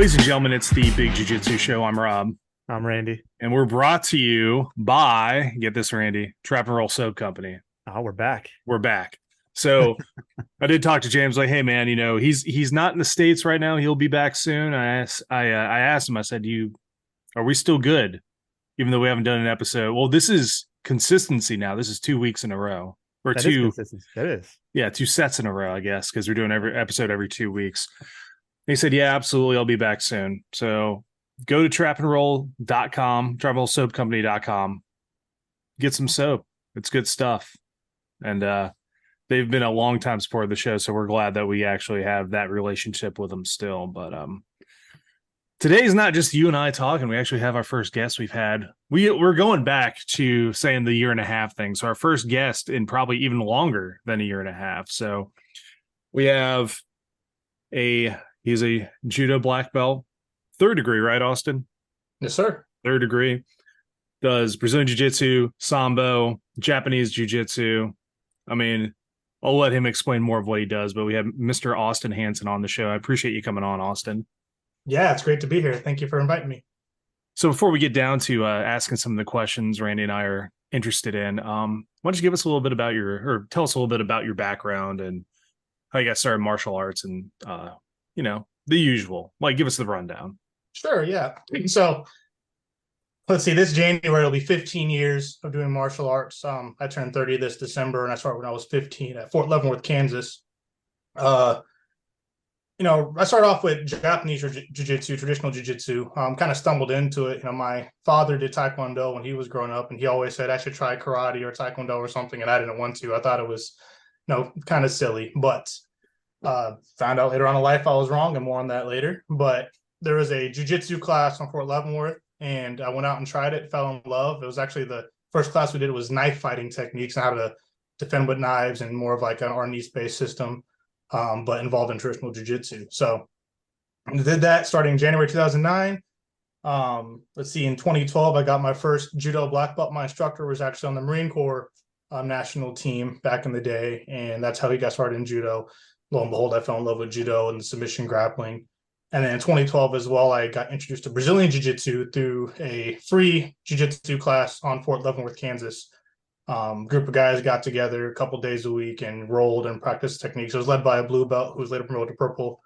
Ladies and gentlemen, it's the Big Jiu-Jitsu Show. I'm Rob. I'm Randy. And we're brought to you by, get this, Randy, Trap and Roll Soap Company. Oh, we're back. We're back. So I did talk to James, like, hey, man, you know, he's not in the States right now. He'll be back soon. I asked him, I said, are we still good? Even though we haven't done an episode. Well, this is consistency now. This is 2 weeks in a row. Or That two. is consistency. That is. Yeah, 2 sets in a row, I guess, because we're doing every episode every 2 weeks. He said, yeah, absolutely. I'll be back soon. So go to trapandroll.com, trapandrollsoapcompany.com. Get some soap. It's good stuff. And they've been a long time supporter of the show, so we're glad that we actually have that relationship with them still. But today's not just you and I talking. We actually have our first guest we've had. We're going back to saying the year and a half thing. So our first guest in probably even longer than a year and a half. So we have he's a judo black belt, 3rd degree, right, Austin? Yes, sir. 3rd degree. Does Brazilian Jiu-Jitsu, Sambo, Japanese Jiu-Jitsu. I mean, I'll let him explain more of what he does, but we have Mr. Austin Hansen on the show. I appreciate you coming on, Austin. Yeah, it's great to be here. Thank you for inviting me. So before we get down to asking some of the questions Randy and I are interested in, why don't you give us a little bit about tell us a little bit about your background and how you got started in martial arts and the usual. Like, give us the rundown. Sure, yeah. So let's see, this January will be 15 years of doing martial arts. I turned 30 this December, and I started when I was 15 at Fort Leavenworth, Kansas. I started off with Japanese jiu-jitsu, traditional jiu-jitsu. Kind of stumbled into it. My father did taekwondo when he was growing up, and he always said I should try karate or taekwondo or something, and I didn't want to. I thought it was, kind of silly, but found out later on in life I was wrong, and more on that later. But there was a jiu-jitsu class on Fort Leavenworth, and I went out and tried it, fell in love. It was actually the first class we did. It was knife fighting techniques and how to defend with knives, and more of like an Arnis-based system, but involved in traditional jiu-jitsu. So I did that starting January 2009. Let's see, in 2012, I got my first judo black belt. My instructor was actually on the Marine Corps national team back in the day, and that's how he got started in judo. Lo and behold, I fell in love with judo and the submission grappling. And then in 2012 as well, I got introduced to Brazilian Jiu-Jitsu through a free Jiu-Jitsu class on Fort Leavenworth, Kansas. Group of guys got together a couple days a week and rolled and practiced techniques. It was led by a blue belt who was later promoted to purple,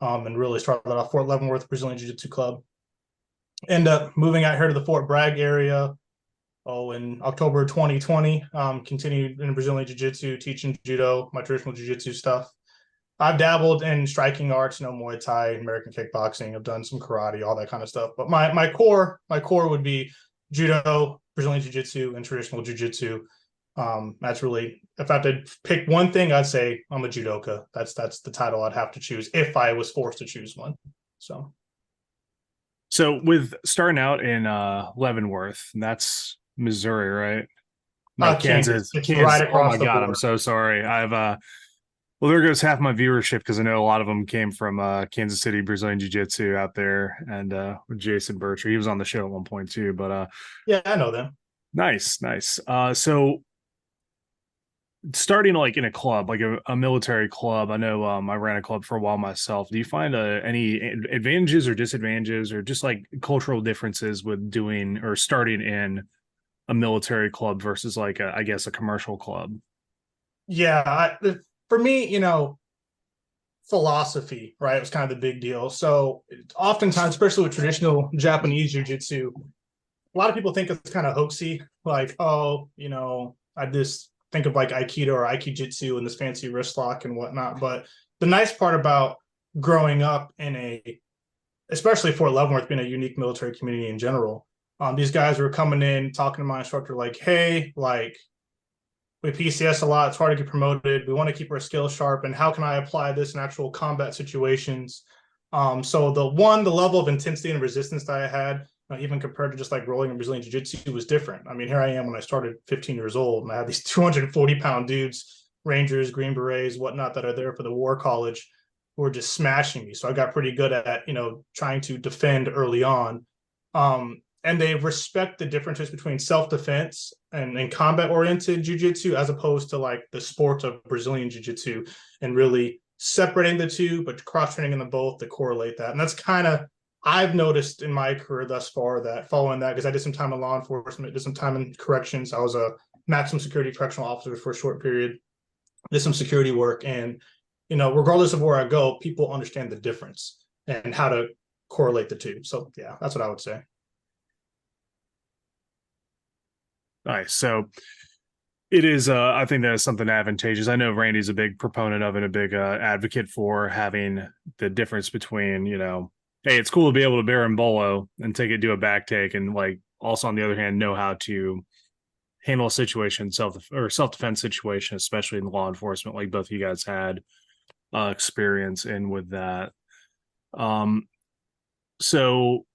and really started off Fort Leavenworth Brazilian Jiu-Jitsu Club. Ended up moving out here to the Fort Bragg area in October 2020. Continued in Brazilian Jiu-Jitsu, teaching judo, my traditional jiu-jitsu stuff. I've dabbled in striking arts, Muay Thai, American kickboxing. I've done some karate, all that kind of stuff. But my core would be judo, Brazilian jiu-jitsu, and traditional jiu-jitsu. That's really, if I had to pick one thing, I'd say I'm a judoka. That's the title I'd have to choose if I was forced to choose one. So with starting out in Leavenworth, that's Missouri, right? No, Kansas. It's right across oh my God, board. I'm so sorry. Well, there goes half my viewership because I know a lot of them came from Kansas City Brazilian Jiu-Jitsu out there, and with Jason Bircher. He was on the show at one point too. But yeah, I know them. Nice. So starting like in a club, like a military club, I know I ran a club for a while myself. Do you find any advantages or disadvantages or just like cultural differences with doing or starting in a military club versus like I guess a commercial club? Yeah, for me, philosophy, right? It was kind of the big deal. So oftentimes, especially with traditional Japanese jiu-jitsu, a lot of people think it's kind of hoaxy. Like, I just think of like Aikido or Aikijitsu and this fancy wrist lock and whatnot. But the nice part about growing up especially Fort Leavenworth being a unique military community in general, these guys were coming in, talking to my instructor like, hey, like, we PCS a lot. It's hard to get promoted. We want to keep our skills sharp. And how can I apply this in actual combat situations? So the level of intensity and resistance that I had, even compared to just like rolling in Brazilian Jiu-Jitsu, was different. I mean, here I am when I started 15 years old, and I had these 240-pound dudes, Rangers, Green Berets, whatnot, that are there for the war college, who were just smashing me. So I got pretty good at, trying to defend early on. And they respect the differences between self-defense and combat-oriented jiu-jitsu as opposed to like the sport of Brazilian jiu-jitsu, and really separating the two, but cross-training in them both to correlate that. And that's kind of I've noticed in my career thus far that following that, because I did some time in law enforcement, did some time in corrections. I was a maximum security correctional officer for a short period, did some security work. And, regardless of where I go, people understand the difference and how to correlate the two. So yeah, that's what I would say. Nice. So it is, I think that is something advantageous. I know Randy's a big proponent of and a big advocate for having the difference between, hey, it's cool to be able to berimbolo and take it, do a back take, and like also on the other hand, know how to handle a situation, self-defense situation, especially in law enforcement, like both of you guys had experience in with that. So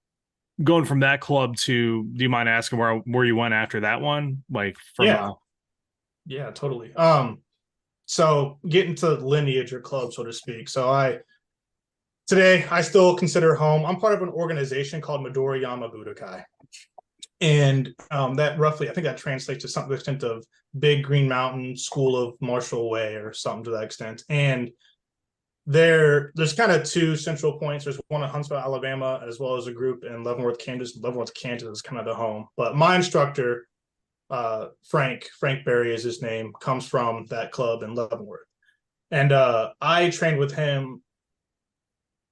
going from that club to, do you mind asking where you went after that one? Like from Yeah, totally. So getting to lineage or club, so to speak. So today I still consider home. I'm part of an organization called Midoriyama Budokai. And that roughly, I think that translates to some extent of Big Green Mountain School of Martial Way or something to that extent. And there's kind of two central points. There's one in Huntsville, Alabama, as well as a group in Leavenworth, Kansas. Leavenworth, Kansas is kind of the home. But my instructor, Frank Berry is his name, comes from that club in Leavenworth. And I trained with him.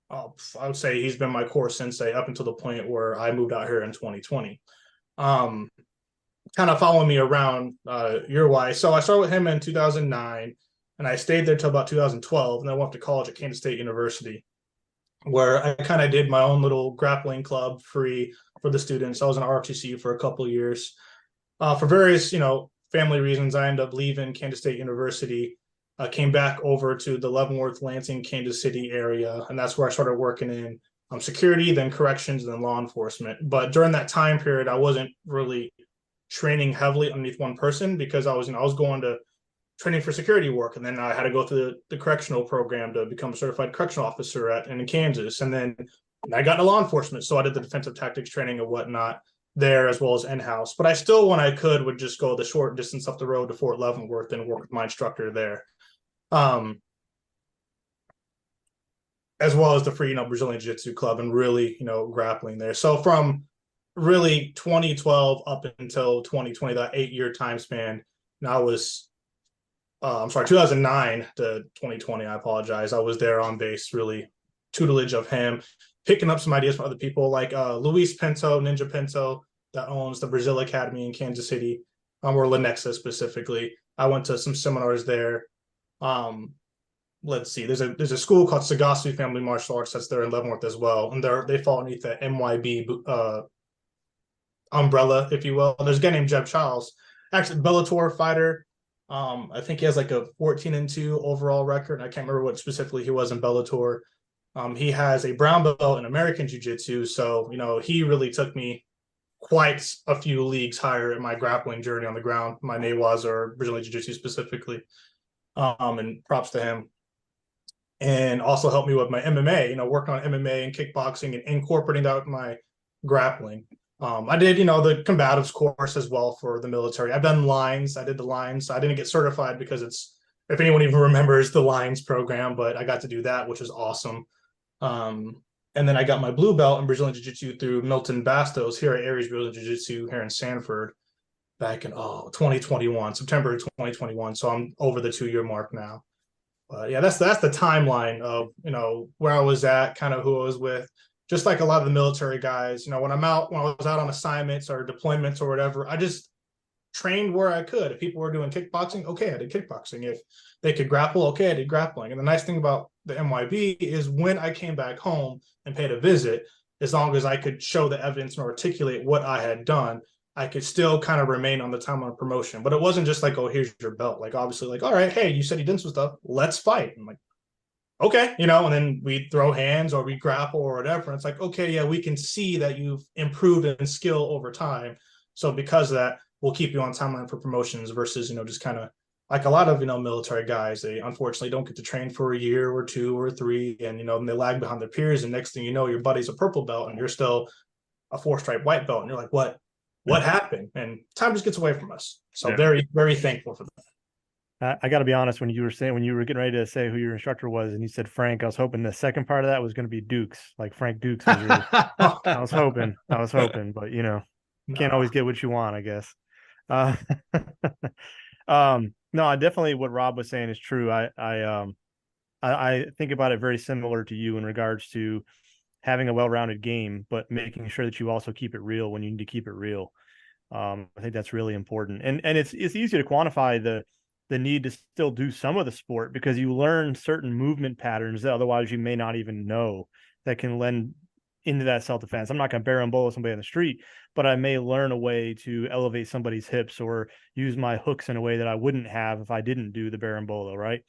I would say he's been my core sensei up until the point where I moved out here in 2020. Kind of following me around your way. So I started with him in 2009, and I stayed there till about 2012, and then I went to college at Kansas State University, where I kind of did my own little grappling club free for the students. I was in ROTC for a couple of years. For various, family reasons, I ended up leaving Kansas State University, came back over to the Leavenworth, Lansing, Kansas City area, and that's where I started working in security, then corrections, and then law enforcement. But during that time period, I wasn't really training heavily underneath one person because I was going to training for security work, and then I had to go through the correctional program to become a certified correctional officer in Kansas, and then I got into law enforcement, so I did the defensive tactics training and whatnot there as well as in-house. But I still, when I could, would just go the short distance up the road to Fort Leavenworth and work with my instructor there, as well as the free Brazilian Jiu-Jitsu club and really grappling there. So from really 2012 up until 2020, that 8-year time span, and I was 2009 to 2020, I apologize, I was there on base, really tutelage of him, picking up some ideas from other people like Luis Pinto, Ninja Pinto, that owns the Brazil Academy in Kansas City, or Lenexa specifically. I went to some seminars there. Let's see, there's a school called Sagasi Family Martial Arts that's there in Leavenworth as well, and they fall underneath the MYB umbrella, if you will. There's a guy named Jeb Charles, actually Bellator fighter. I think he has like a 14-2 overall record. I can't remember what specifically he was in Bellator. He has a brown belt in American Jiu-Jitsu, so he really took me quite a few leagues higher in my grappling journey on the ground, my Newas or Brazilian Jiu-Jitsu specifically. And props to him. And also helped me with my MMA, working on MMA and kickboxing and incorporating that with my grappling. I did, the combatives course as well for the military. I've done lines. I did the lines. I didn't get certified because if anyone even remembers the lines program, but I got to do that, which was awesome. And then I got my blue belt in Brazilian Jiu-Jitsu through Milton Bastos here at Aries Brazilian Jiu-Jitsu here in Sanford back in 2021, September 2021. So I'm over the 2-year mark now. But yeah, that's the timeline of where I was at, kind of who I was with. Just like a lot of the military guys, when I was out on assignments or deployments or whatever, I just trained where I could. If people were doing kickboxing, okay, I did kickboxing. If they could grapple, okay, I did grappling. And the nice thing about the MYB is when I came back home and paid a visit, as long as I could show the evidence and articulate what I had done, I could still kind of remain on the timeline of promotion. But it wasn't just like, oh, here's your belt. Like, obviously, like, all right, hey, you said you did some stuff. Let's fight. I'm like, okay, and then we throw hands or we grapple or whatever. And it's like, okay, yeah, we can see that you've improved in skill over time. So because of that, we'll keep you on timeline for promotions versus, just kind of like a lot of, military guys, they unfortunately don't get to train for a year or 2 or 3. And, and they lag behind their peers. And next thing you know, your buddy's a purple belt and you're still a 4-stripe white belt. And you're like, what happened? And time just gets away from us. So very, very thankful for that. I got to be honest. When you were getting ready to say who your instructor was, and you said Frank, I was hoping the second part of that was going to be Dukes, like Frank Dukes was your. I was hoping, but can't always No. get what you want, I guess. Uh, no, I definitely what Rob was saying is true. I think about it very similar to you in regards to having a well-rounded game, but making sure that you also keep it real when you need to keep it real. I think that's really important, and it's easy to quantify the need to still do some of the sport because you learn certain movement patterns that otherwise you may not even know that can lend into that self-defense. I'm not going to berimbolo somebody on the street, but I may learn a way to elevate somebody's hips or use my hooks in a way that I wouldn't have if I didn't do the berimbolo, right?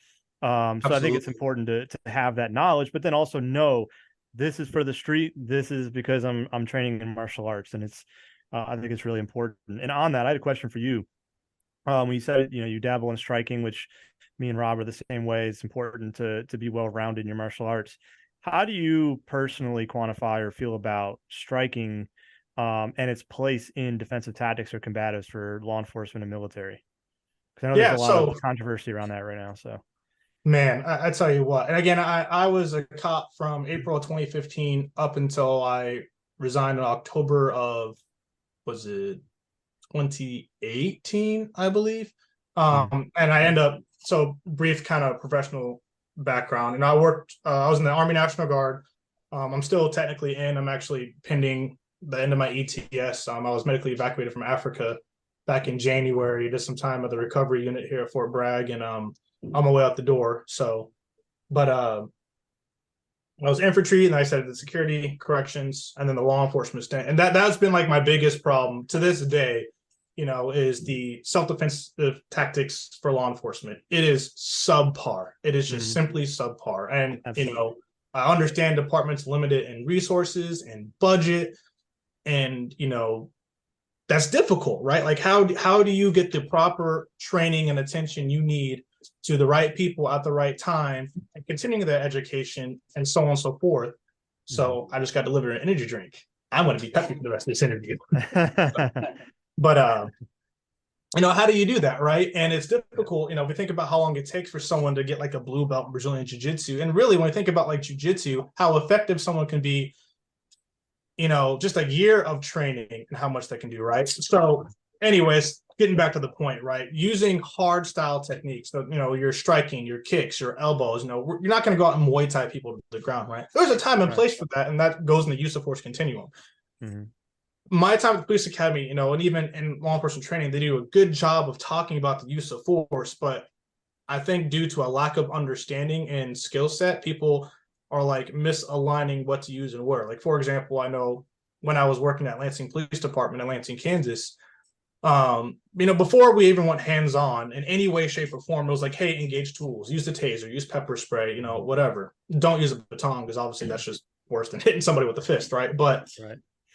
So I think it's Absolutely. important to have that knowledge, but then also know this is for the street. This is because I'm training in martial arts, and it's I think it's really important. And on that, I had a question for you. When you said you dabble in striking, which me and Rob are the same way. It's important to be well rounded in your martial arts. How do you personally quantify or feel about striking and its place in defensive tactics or combatives for law enforcement and military? Because I know there's Yeah. a lot of So, controversy around that right now. So, man, I tell you what. And again, I was a cop from April 2015 up until I resigned in October of, was it 2018, I believe. And I end up, so brief kind of professional background. And I was in the Army National Guard. I'm still technically in. I'm actually pending the end of my ETS. I was medically evacuated from Africa back in January. Did some time at the recovery unit here at Fort Bragg, and on my way out the door. So, but I was infantry, and I said the security, corrections, and then the law enforcement stint. And that's been like my biggest problem to this day, is the self-defensive tactics for law enforcement. It is subpar. It is just simply subpar. And, absolutely. I understand departments limited in resources and budget, and, that's difficult, right? Like how do you get the proper training and attention you need to the right people at the right time and continuing their education and so on and so forth. So I just got delivered an energy drink. I'm going to be peppy for the rest of this interview. But how do you do that, right? And it's difficult, if you think about how long it takes for someone to get like a blue belt in Brazilian Jiu-Jitsu. And really, when you think about like Jiu-Jitsu, how effective someone can be, just a year of training and how much they can do, right? So anyways, getting back to the point, right? Using hard style techniques, so, your striking, your kicks, your elbows, you're not going to go out and Muay Thai people to the ground, right? There's a time and place for that, and that goes in the use of force continuum. My time at the police academy, and even in law enforcement training, they do a good job of talking about the use of force, but I think due to a lack of understanding and skill set, people are like misaligning what to use and where. Like, for example, I know when I was working at Lansing Police Department in Lansing, Kansas, before we even went hands-on in any way, shape, or form, it was like, hey, engage tools, use the taser, use pepper spray, whatever. Don't use a baton because obviously that's just worse than hitting somebody with a fist, right? But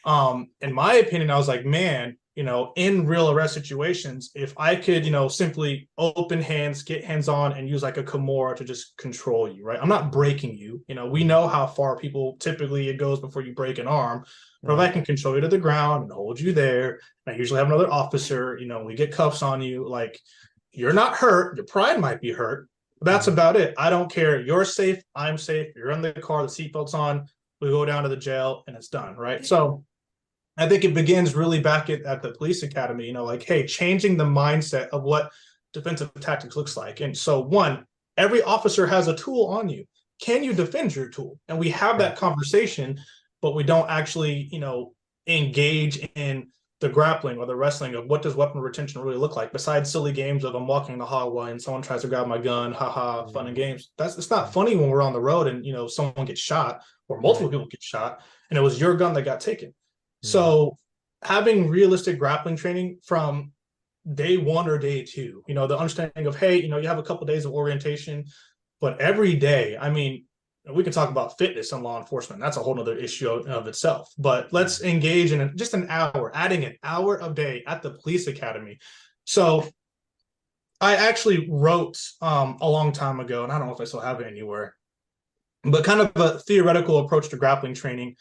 in my opinion, I was like, man, in real arrest situations, if I could, simply open hands, get hands on, and use like a Kimura to just control you, right? I'm not breaking you. We know how far people typically it goes before you break an arm. But if I can control you to the ground and hold you there, I usually have another officer, we get cuffs on you, like you're not hurt, your pride might be hurt. But that's about it. I don't care. You're safe, I'm safe. You're in the car, the seatbelt's on, we go down to the jail and it's done, right? So I think it begins really back at the police academy, like, hey, changing the mindset of what defensive tactics looks like. And so, one, every officer has a tool on you. Can you defend your tool? And we have that conversation, but we don't actually, engage in the grappling or the wrestling of what does weapon retention really look like, besides silly games of I'm walking in the hallway and someone tries to grab my gun, haha, fun and games. It's not funny when we're on the road and, someone gets shot or multiple people get shot and it was your gun that got taken. So having realistic grappling training from day one or day two, the understanding of, hey, you have a couple of days of orientation, but every day, I mean, we can talk about fitness and law enforcement. That's a whole other issue of itself. But let's engage in just an hour, adding an hour a day at the police academy. So I actually wrote a long time ago, and I don't know if I still have it anywhere, but kind of a theoretical approach to grappling training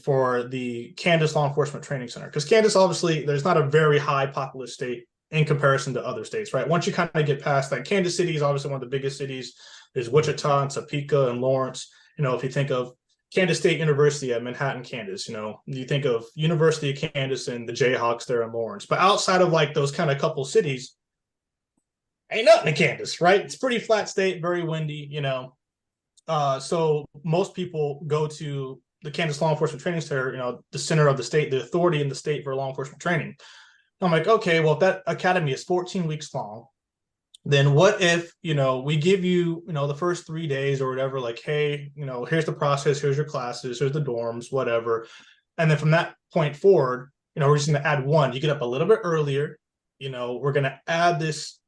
for the Kansas Law Enforcement Training Center. Because Kansas, obviously, there's not a very high populous state in comparison to other states, right? Once you kind of get past that, Kansas City is obviously one of the biggest cities. There's Wichita and Topeka and Lawrence. If you think of Kansas State University at Manhattan, Kansas, you think of University of Kansas and the Jayhawks there in Lawrence. But outside of like those kind of couple cities, ain't nothing in Kansas, right? It's pretty flat state, very windy, so most people go to the Kansas Law Enforcement Training Center, the center of the state, the authority in the state for law enforcement training. I'm like, okay, well, if that academy is 14 weeks long, then what if, we give you, the first 3 days or whatever, like, hey, here's the process, here's your classes, here's the dorms, whatever. And then from that point forward, we're just going to add one. You get up a little bit earlier, we're going to add this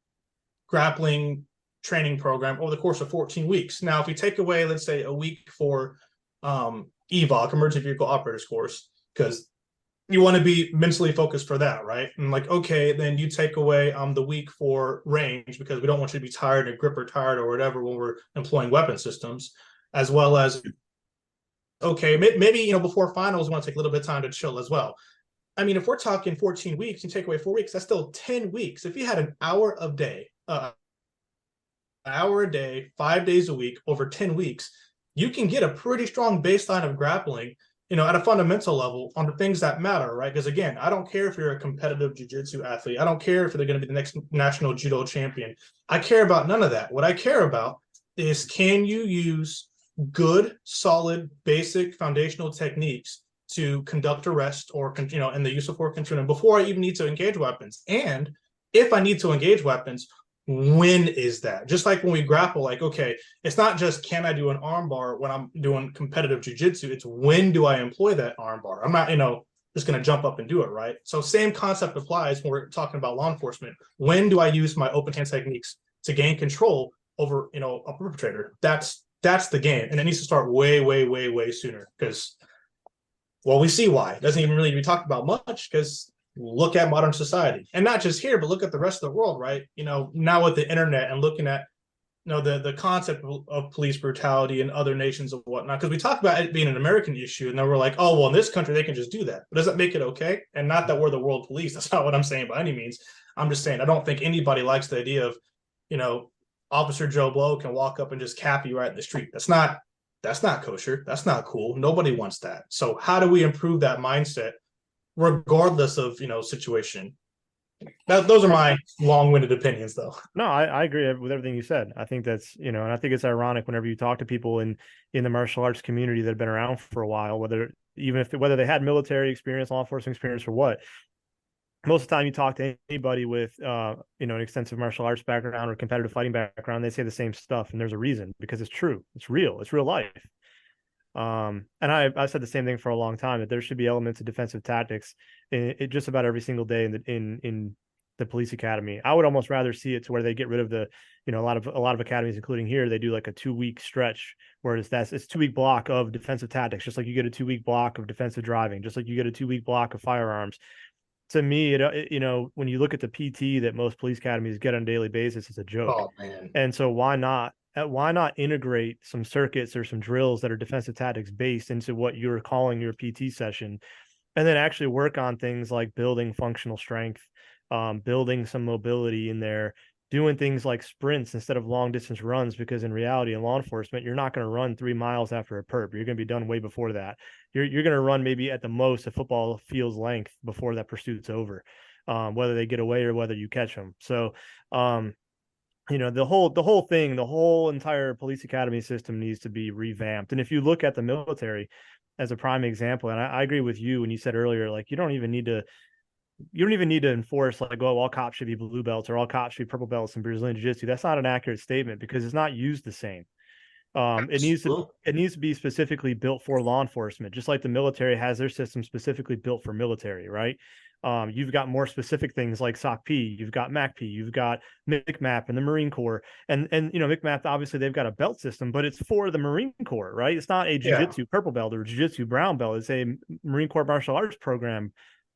grappling training program over the course of 14 weeks. Now, if we take away, let's say, a week for EVOC, Emergency Vehicle Operators course, because you want to be mentally focused for that, right? And like, okay, then you take away the week for range, because we don't want you to be tired or gripper tired or whatever when we're employing weapon systems, as well as, okay, maybe, before finals, we want to take a little bit of time to chill as well. I mean, if we're talking 14 weeks, you take away 4 weeks, that's still 10 weeks. If you had an hour a day, 5 days a week over 10 weeks, you can get a pretty strong baseline of grappling, at a fundamental level on the things that matter, right? Because again, I don't care if you're a competitive jiu-jitsu athlete. I don't care if they're going to be the next national judo champion. I care about none of that. What I care about is, can you use good, solid, basic foundational techniques to conduct arrest or, in the use of force control before I even need to engage weapons? And if I need to engage weapons, when is that? Just like when we grapple, like, okay, it's not just can I do an arm bar when I'm doing competitive jiu-jitsu, it's when do I employ that arm bar? I'm not, just going to jump up and do it, right? So same concept applies when we're talking about law enforcement. When do I use my open hand techniques to gain control over, a perpetrator? That's the game. And it needs to start way, way, way, way sooner, because, well, we see why. It doesn't even really be talked about much, because look at modern society, and not just here, but look at the rest of the world, right? Now with the internet and looking at, the concept of police brutality in other nations and whatnot, because we talk about it being an American issue, and then we're like, oh, well, in this country, they can just do that. But does that make it okay? And not that we're the world police. That's not what I'm saying by any means. I'm just saying, I don't think anybody likes the idea of, Officer Joe Blow can walk up and just cap you right in the street. That's not kosher. That's not cool. Nobody wants that. So how do we improve that mindset, regardless of, situation? Those are my long-winded opinions, though. No, I agree with everything you said. I think that's, and I think it's ironic whenever you talk to people in the martial arts community that have been around for a while, whether they had military experience, law enforcement experience, or what. Most of the time you talk to anybody with, an extensive martial arts background or competitive fighting background, they say the same stuff. And there's a reason, because it's true. It's real. It's real life. And I said the same thing for a long time, that there should be elements of defensive tactics in just about every single day in the police academy. I would almost rather see it to where they get rid of the, a lot of academies, including here, they do like a 2-week stretch, whereas it's 2-week block of defensive tactics, just like you get a 2-week block of defensive driving, just like you get a 2-week block of firearms. To me, when you look at the PT that most police academies get on a daily basis, it's a joke. Oh, man. And so why not integrate some circuits or some drills that are defensive tactics based into what you're calling your PT session, and then actually work on things like building functional strength, building some mobility in there, doing things like sprints instead of long distance runs, because in reality, in law enforcement, you're not going to run 3 miles after a perp. You're going to be done way before that. You're going to run maybe at the most a football field's length before that pursuit's over, whether they get away or whether you catch them. So, the whole entire police academy system needs to be revamped. And if you look at the military as a prime example, and I agree with you when you said earlier, like, you don't even need to enforce like, oh, all cops should be blue belts or all cops should be purple belts in Brazilian Jiu-Jitsu. That's not an accurate statement, because it's not used the same. It needs to be specifically built for law enforcement, just like the military has their system specifically built for military, right? You've got more specific things like SOCP, you've got MACP, you've got MICMAP and the Marine Corps. And MICMAP, obviously they've got a belt system, but it's for the Marine Corps, right? It's not a Jiu-Jitsu purple belt or Jiu-Jitsu brown belt. It's a Marine Corps martial arts program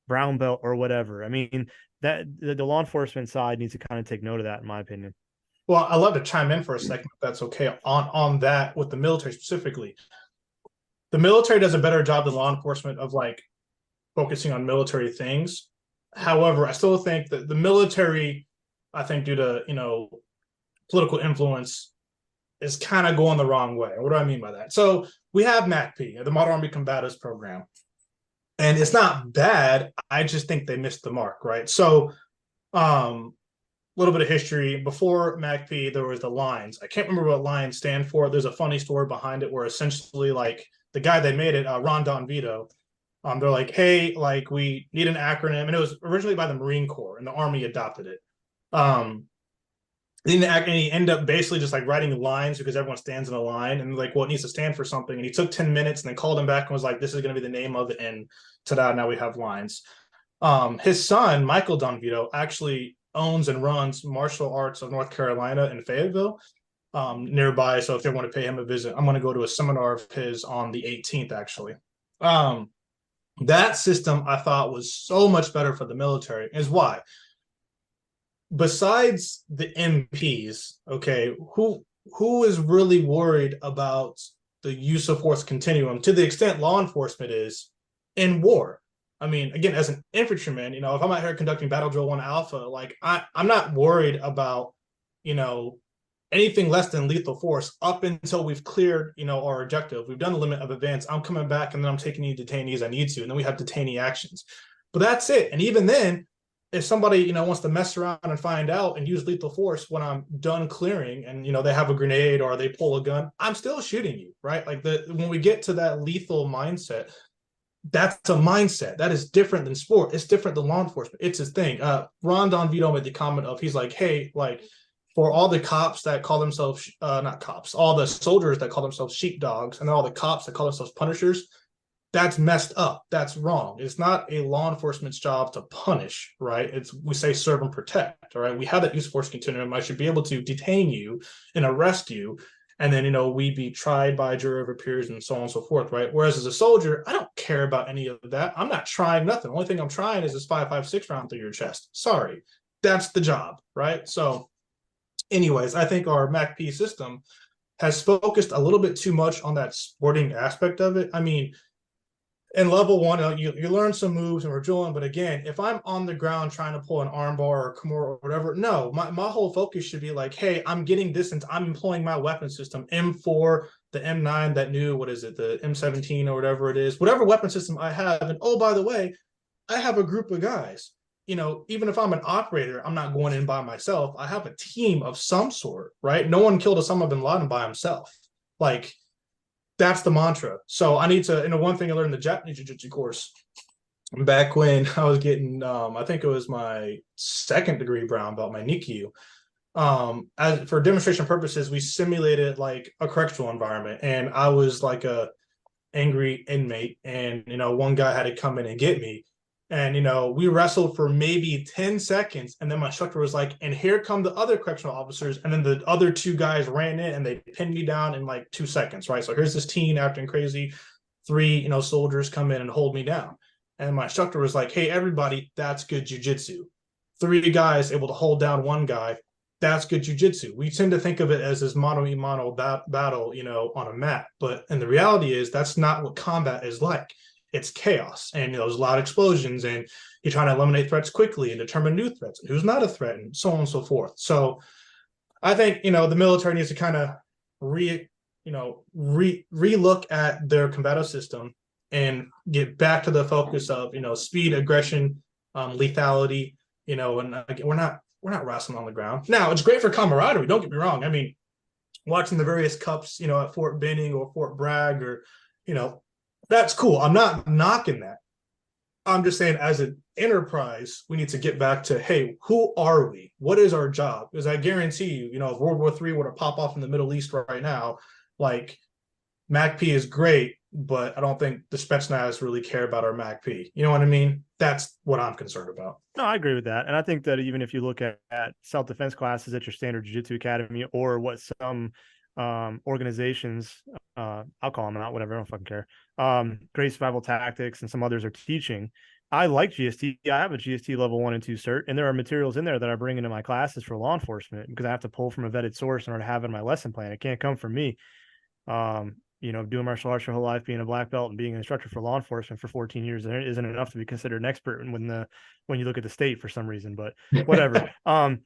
brown belt or whatever. I mean, that the law enforcement side needs to kind of take note of that, in my opinion. Well, I'd love to chime in for a second, if that's okay, on that with the military specifically. The military does a better job than law enforcement of like focusing on military things. However, I still think that the military, I think due to, political influence, is kind of going the wrong way. What do I mean by that? So we have MACP, the Model Army Combatives Program, and it's not bad. I just think they missed the mark, right? So, a little bit of history. Before MACP, there was the lines. I can't remember what lines stand for. There's a funny story behind it where essentially, like, the guy that made it, Ron Don Vito, they're like, hey, like, we need an acronym, and it was originally by the Marine Corps, and the Army adopted it. And he ended up basically just like writing lines because everyone stands in a line, and like, well, it needs to stand for something. And he took 10 minutes and then called him back and was like, this is going to be the name of it. And ta-da, now we have lines. His son, Michael Don Vito, actually owns and runs Martial Arts of North Carolina in Fayetteville, nearby. So if you want to pay him a visit, I'm going to go to a seminar of his on the 18th, actually. That system I thought was so much better for the military. Is why, besides the MPs, okay, who is really worried about the use of force continuum to the extent law enforcement is in war? I mean, again, as an infantryman, if I'm out here conducting battle drill 1 alpha, like I'm not worried about, anything less than lethal force up until we've cleared, our objective. We've done the limit of advance. I'm coming back and then I'm taking any detainees I need to, and then we have detainee actions. But that's it. And even then, if somebody, wants to mess around and find out and use lethal force when I'm done clearing and, they have a grenade or they pull a gun, I'm still shooting you, right? Like when we get to that lethal mindset, that's a mindset that is different than sport. It's different than law enforcement. It's his thing. Ron Don Vito made the comment of, he's like, hey, like, for all the cops that call themselves, not cops, all the soldiers that call themselves sheepdogs, and all the cops that call themselves punishers, that's messed up. That's wrong. It's not a law enforcement's job to punish, right? We say serve and protect, all right? We have that use force continuum. I should be able to detain you and arrest you, and then, we be tried by a jury of our peers and so on and so forth, right? Whereas as a soldier, I don't care about any of that. I'm not trying nothing. The only thing I'm trying is this 5.56 round through your chest. Sorry. That's the job, right? So anyways, I think our MACP system has focused a little bit too much on that sporting aspect of it. I mean, in level 1, you learn some moves and we're drilling, but again, if I'm on the ground trying to pull an armbar or a Kimura or whatever, no, my whole focus should be like, hey, I'm getting distance. I'm employing my weapon system, M4, the M9, that new, what is it, the M17 or whatever it is, whatever weapon system I have. And oh, by the way, I have a group of guys. Even if I'm an operator, I'm not going in by myself. I have a team of some sort, right? No one killed Osama bin Laden by himself. Like, that's the mantra. So I need to, one thing I learned in the Japanese Jiu-Jitsu course back when I was getting, I think it was my 2nd degree brown belt, my Nikyu. As for demonstration purposes, we simulated like a correctional environment, and I was like a angry inmate, and one guy had to come in and get me. And, we wrestled for maybe 10 seconds. And then my instructor was like, and here come the other correctional officers. And then the other 2 guys ran in and they pinned me down in like 2 seconds, right? So here's this teen acting crazy. 3, soldiers come in and hold me down. And my instructor was like, hey, everybody, that's good jujitsu. 3 guys able to hold down 1 guy. That's good jujitsu. We tend to think of it as this mano-a-mano battle, on a mat. But and the reality is that's not what combat is like. It's chaos, and there's a lot of explosions, and you're trying to eliminate threats quickly and determine new threats and who's not a threat, and so on and so forth. So I think the military needs to kind of relook at their combative system and get back to the focus of speed, aggression, lethality. And again, we're not wrestling on the ground. Now it's great for camaraderie. Don't get me wrong. I mean, watching the various cups, at Fort Benning or Fort Bragg, or that's cool. I'm not knocking that. I'm just saying, as an enterprise, we need to get back to, hey, who are we? What is our job? Because I guarantee you, if World War III were to pop off in the Middle East right now, like, MACP is great, but I don't think the Spetsnaz really care about our MACP. You know what I mean? That's what I'm concerned about. No, I agree with that. And I think that even if you look at self-defense classes at your standard Jiu-Jitsu academy, or what some organizations, I'll call them out, whatever, I don't fucking care, Great Survival Tactics and some others are teaching, I like GST. I have a GST level 1 and 2 cert, and there are materials in there that I bring into my classes for law enforcement because I have to pull from a vetted source in order to have it in my lesson plan. It can't come from me. doing martial arts your whole life, being a black belt and being an instructor for law enforcement for 14 years isn't enough to be considered an expert when you look at the state for some reason, but whatever. GST,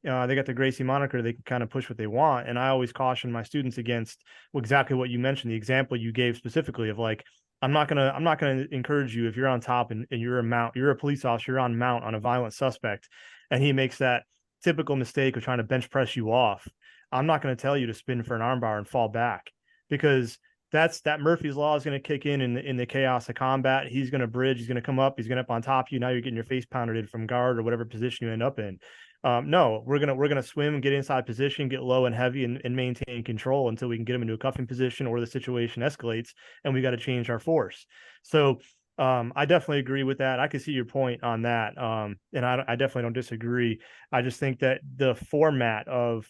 they got the Gracie moniker. They can kind of push what they want. And I always caution my students against exactly what you mentioned, the example you gave specifically of like, I'm not gonna encourage you if you're on top and you're a police officer, you're on mount on a violent suspect, and he makes that typical mistake of trying to bench press you off. I'm not going to tell you to spin for an armbar and fall back, because that Murphy's Law is going to kick in the chaos of combat. He's going to bridge. He's going to come up. He's going to up on top of you. Now you're getting your face pounded in from guard or whatever position you end up in. No, we're gonna swim, get inside position, get low and heavy, and maintain control until we can get him into a cuffing position or the situation escalates, and we got to change our force. So I definitely agree with that. I can see your point on that, and I definitely don't disagree. I just think that the format of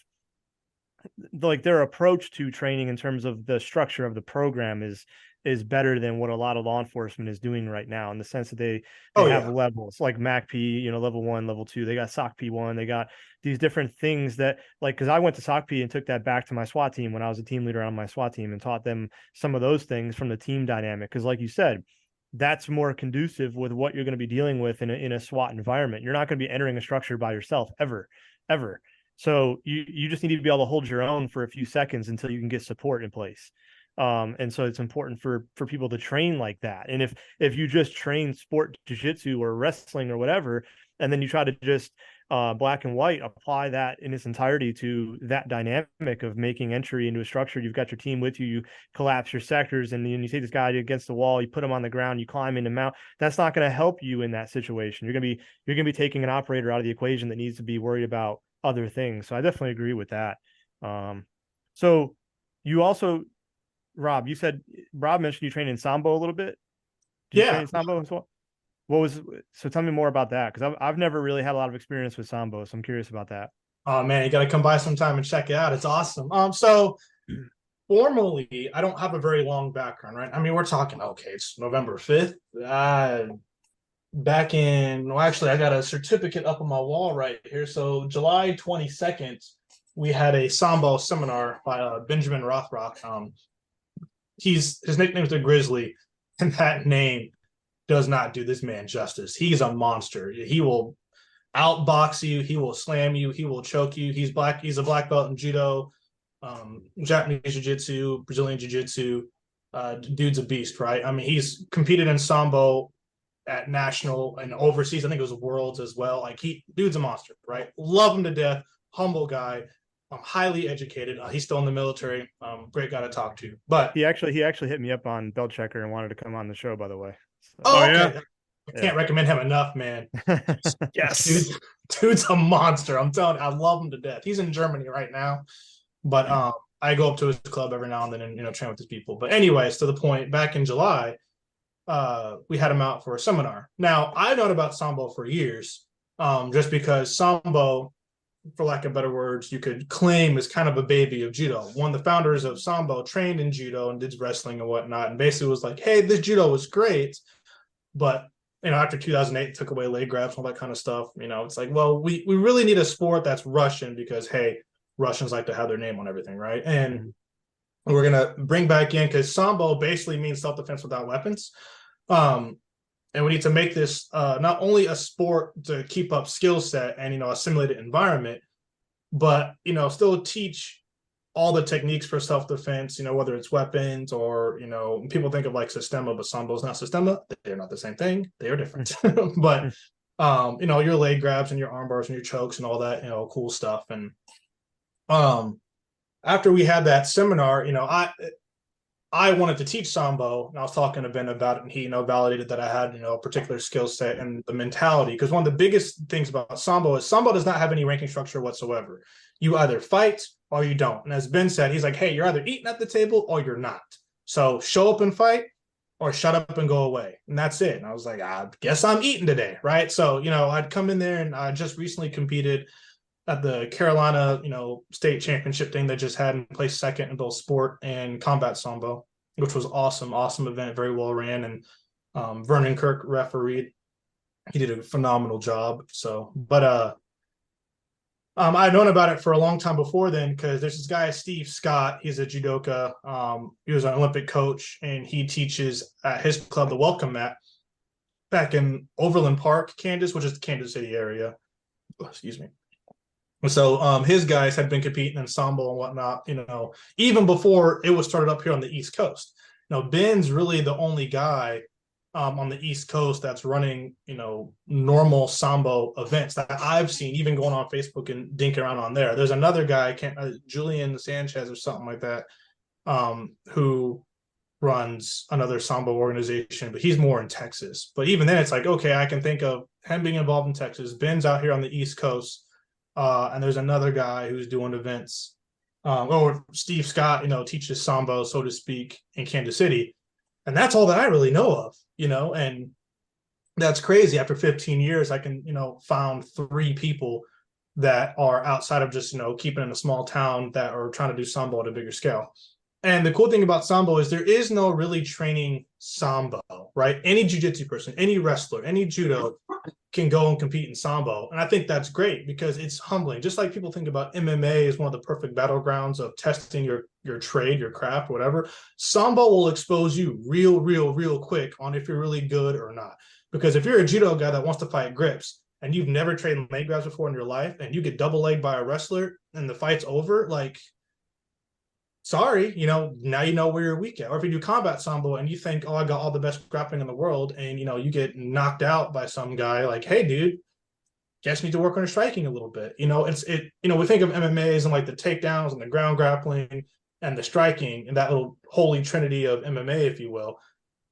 like their approach to training in terms of the structure of the program is better than what a lot of law enforcement is doing right now, in the sense that they have levels like MACP, level 1, level 2. They got SOC P1. They got these different things that, like, because I went to SOC P and took that back to my SWAT team when I was a team leader on my SWAT team, and taught them some of those things from the team dynamic. Because like you said, that's more conducive with what you're going to be dealing with in a SWAT environment. You're not going to be entering a structure by yourself ever. So you just need to be able to hold your own for a few seconds until you can get support in place. And so it's important for people to train like that. And if you just train sport jiu-jitsu or wrestling or whatever, and then you try to just black and white apply that in its entirety to that dynamic of making entry into a structure, you've got your team with you, you collapse your sectors, and then you take this guy against the wall, you put him on the ground, you climb in and mount. That's not going to help you in that situation. You're going to be taking an operator out of the equation that needs to be worried about other things. So I definitely agree with that. So you also, Rob mentioned you train in Sambo a little bit. Did you train in Sambo as well? So tell me more about that, because I've never really had a lot of experience with Sambo, so I'm curious about that. Oh man, you got to come by sometime and check it out. It's awesome. So formally, I don't have a very long background, right? I mean, we're talking, okay, it's November 5th. Back in, well, actually, I got a certificate up on my wall right here. So July 22nd, we had a Sambo seminar by Benjamin Rothrock. His nickname is the Grizzly, and that name does not do this man justice. He's a monster. He will outbox you. He will slam you. He will choke you. He's a black belt in Judo, Japanese Jiu-Jitsu, Brazilian Jiu-Jitsu. Dude's a beast, right? I mean, he's competed in Sambo at national and overseas. I think it was worlds as well. Like, dude's a monster, right? Love him to death. Humble guy. Highly educated. He's still in the military. Great guy to talk to. But he actually hit me up on Belt Checker and wanted to come on the show, by the way. So, okay. I can't recommend him enough, man. Yes. Dude's a monster. I'm telling you, I love him to death. He's in Germany right now. But I go up to his club every now and then and train with his people. But anyways, to the point, back in July, we had him out for a seminar. Now, I've known about Sambo for years, just because Sambo, for lack of better words, you could claim is kind of a baby of Judo. One of the founders of Sambo trained in Judo and did wrestling and whatnot, and basically was like, hey, this Judo was great, but after 2008, took away leg grabs and all that kind of stuff. It's like, well, we really need a sport that's Russian, because, hey, Russians like to have their name on everything, right? And we're going to bring back in, because Sambo basically means self-defense without weapons. And we need to make this not only a sport to keep up skill set and, a simulated environment, but, still teach all the techniques for self-defense, whether it's weapons or, people think of like Sistema, but Sambo's not Sistema. They're not the same thing. They are different. But, your leg grabs and your arm bars and your chokes and all that, cool stuff. And after we had that seminar, I wanted to teach Sambo, and I was talking to Ben about it, and he, validated that I had, a particular skill set and the mentality. Because one of the biggest things about Sambo is Sambo does not have any ranking structure whatsoever. You either fight or you don't. And as Ben said, he's like, hey, you're either eating at the table or you're not. So show up and fight, or shut up and go away. And that's it. And I was like, I guess I'm eating today, right? So, I'd come in there, and I just recently competed at the Carolina, state championship thing that just had, and placed second in both sport and combat Sambo, which was awesome event, very well ran. And Vernon Kirk refereed. He did a phenomenal job. So, but I've known about it for a long time before then, because there's this guy, Steve Scott. He's a judoka. He was an Olympic coach, and he teaches at his club, the Welcome Mat, back in Overland Park, Kansas, which is the Kansas City area. Oh, excuse me. So his guys had been competing in sambo and whatnot, even before it was started up here on the East Coast. Ben's really the only guy on the East Coast that's running, normal sambo events that I've seen, even going on Facebook and dinking around on there. There's another guy, Julian Sanchez or something like that, who runs another sambo organization, but he's more in Texas. But even then, it's like, okay, I can think of him being involved in Texas. Ben's out here on the East Coast. And there's another guy who's doing events. Or Steve Scott, teaches sambo, so to speak, in Kansas City. And that's all that I really know of, and that's crazy. After 15 years, I can, found 3 people that are outside of just, keeping in a small town that are trying to do sambo at a bigger scale. And the cool thing about sambo is there is no really training sambo, right? Any jiu-jitsu person, any wrestler, any judo can go and compete in sambo. And I think that's great because it's humbling. Just like people think about MMA as one of the perfect battlegrounds of testing your trade, your craft, whatever. Sambo will expose you real quick on if you're really good or not. Because if you're a judo guy that wants to fight grips and you've never trained leg grabs before in your life and you get double legged by a wrestler and the fight's over, like, sorry, now you know where you're weak at. Or if you do combat sambo and you think, oh, I got all the best grappling in the world, and you get knocked out by some guy, like, hey, dude, guess you need to work on your striking a little bit. We think of MMAs and like the takedowns and the ground grappling and the striking and that little holy trinity of MMA, if you will.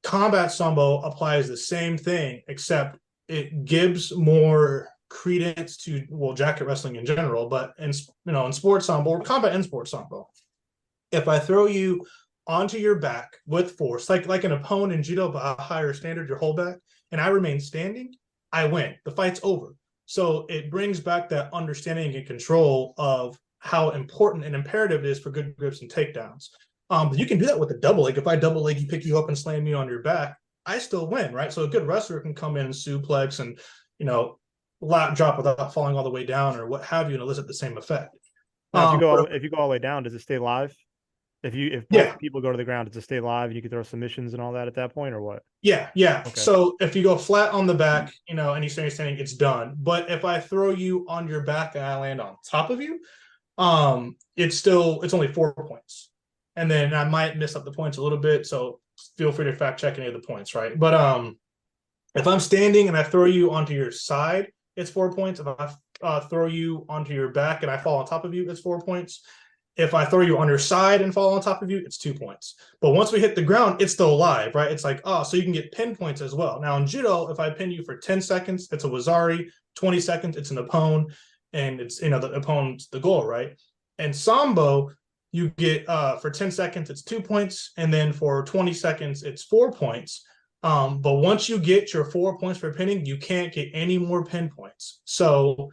Combat sambo applies the same thing, except it gives more credence to, jacket wrestling in general, but in sports sambo or combat and sports sambo. If I throw you onto your back with force, like an opponent in judo, but a higher standard, your hold back, and I remain standing, I win. The fight's over. So it brings back that understanding and control of how important and imperative it is for good grips and takedowns. But you can do that with a double leg. If I double leg you, pick you up and slam you on your back, I still win, right? So a good wrestler can come in and suplex and, lap drop without falling all the way down or what have you, and elicit the same effect. Now, if you go all the way down, does it stay live? If both people go to the ground, does it stay live and you can throw submissions and all that at that point, or what? Yeah. Okay. So if you go flat on the back, and you stay standing, it's done. But if I throw you on your back and I land on top of you, it's only 4 points. And then I might miss up the points a little bit. So feel free to fact check any of the points, right? But if I'm standing and I throw you onto your side, it's 4 points. If I throw you onto your back and I fall on top of you, it's 4 points. If I throw you on your side and fall on top of you, it's 2 points. But once we hit the ground, it's still live, right? It's like, so you can get pin points as well. Now in judo, if I pin you for 10 seconds, it's a wazari. 20 seconds, it's an ippon. And it's, the opponent's the goal, right? And sambo, you get for 10 seconds, it's 2 points. And then for 20 seconds, it's 4 points. But once you get your 4 points for pinning, you can't get any more pin points. So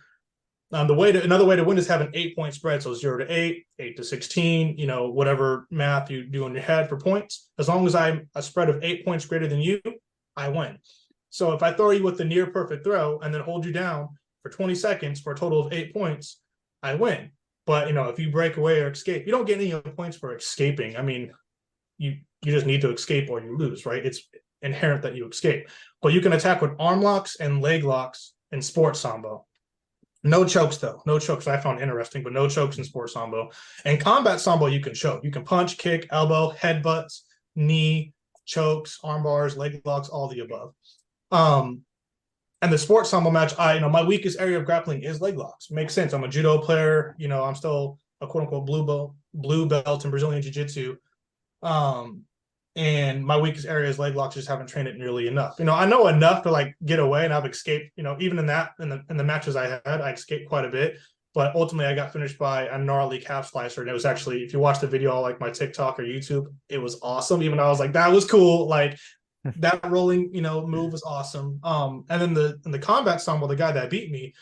another way to win is have an 8-point spread. So 0 to 8, 8 to 16, whatever math you do in your head for points. As long as I'm a spread of 8 points greater than you, I win. So if I throw you with the near perfect throw and then hold you down for 20 seconds for a total of 8 points, I win. But, if you break away or escape, you don't get any points for escaping. I mean, you just need to escape or you lose, right? It's inherent that you escape. But you can attack with arm locks and leg locks in sports sambo. No chokes, though. No chokes I found interesting, but no chokes in sports sambo. And combat sambo, you can choke. You can punch, kick, elbow, headbutts, knee, chokes, arm bars, leg locks, all the above. And the sports sambo match, my weakest area of grappling is leg locks. Makes sense. I'm a judo player. I'm still a quote unquote blue belt in Brazilian Jiu-Jitsu. And my weakest area is leg locks. Just haven't trained it nearly enough. I know enough to like get away, and I've escaped. Even in the matches I had, I escaped quite a bit. But ultimately, I got finished by a gnarly calf slicer, and it was actually, if you watch the video on like my TikTok or YouTube, it was awesome. Even though I was like, that was cool. Like that rolling, move was awesome. And then the combat sambo, the guy that beat me,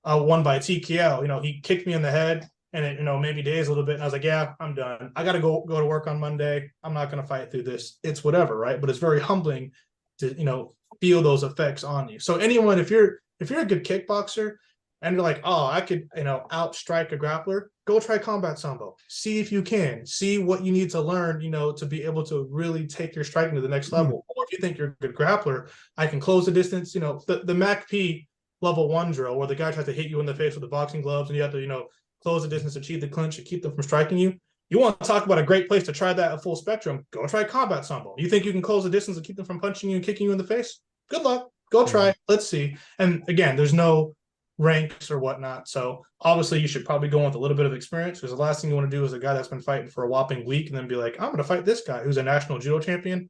won by TKO. He kicked me in the head. And it, made me daze a little bit. And I was like, yeah, I'm done. I got to go to work on Monday. I'm not going to fight through this. It's whatever, right? But it's very humbling to, feel those effects on you. So anyone, if you're a good kickboxer and you're like, oh, I could, outstrike a grappler, go try combat sambo. See if you can. See what you need to learn, to be able to really take your striking to the next level. Or if you think you're a good grappler, I can close the distance. The MACP level 1 drill where the guy tries to hit you in the face with the boxing gloves and you have to, close the distance, achieve the clinch, and keep them from striking you. You want to talk about a great place to try that at full spectrum, go try combat sambo. You think you can close the distance and keep them from punching you and kicking you in the face? Good luck. Go try. Let's see. And again, there's no ranks or whatnot. So obviously you should probably go with a little bit of experience, because the last thing you want to do is a guy that's been fighting for a whopping week and then be like, I'm going to fight this guy who's a national judo champion.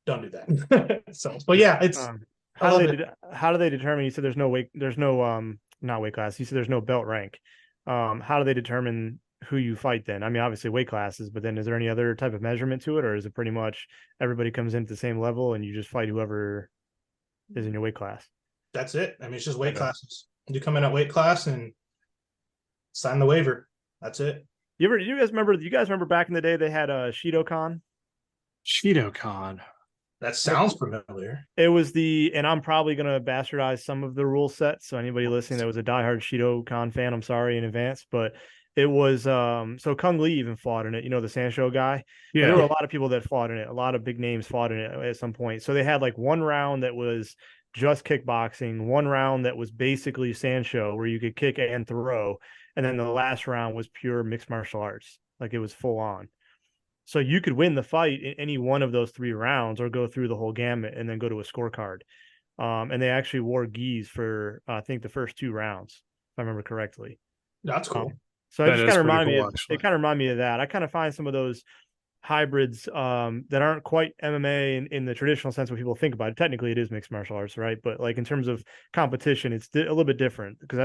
Don't do that. So, but yeah, it's how do they determine? You said there's no not weight class. You said there's no belt rank. How do they determine who you fight then? I mean, obviously weight classes, but then is there any other type of measurement to it, or is it pretty much everybody comes in at the same level and you just fight whoever is in your weight class? That's it. I mean, it's just weight classes. You come in at weight class and sign the waiver. That's it. You guys remember back in the day they had a Shido-Con? Shido-Con. That sounds familiar. It was and I'm probably going to bastardize some of the rule sets. So anybody listening that was a diehard Shido-Con fan, I'm sorry in advance, but it was, so Kung Lee even fought in it, the Sanshou guy. Yeah. There were a lot of people that fought in it. A lot of big names fought in it at some point. So they had like one round that was just kickboxing, one round that was basically Sanshou where you could kick and throw. And then the last round was pure mixed martial arts. Like it was full on. So you could win the fight in any one of those 3 rounds or go through the whole gamut and then go to a scorecard. And they actually wore gis for, I think, the first 2 rounds, if I remember correctly. That's cool. So it just kind of reminded me of that. I kind of find some of those hybrids that aren't quite MMA in the traditional sense when people think about it. Technically, it is mixed martial arts, right? But like in terms of competition, it's a little bit different because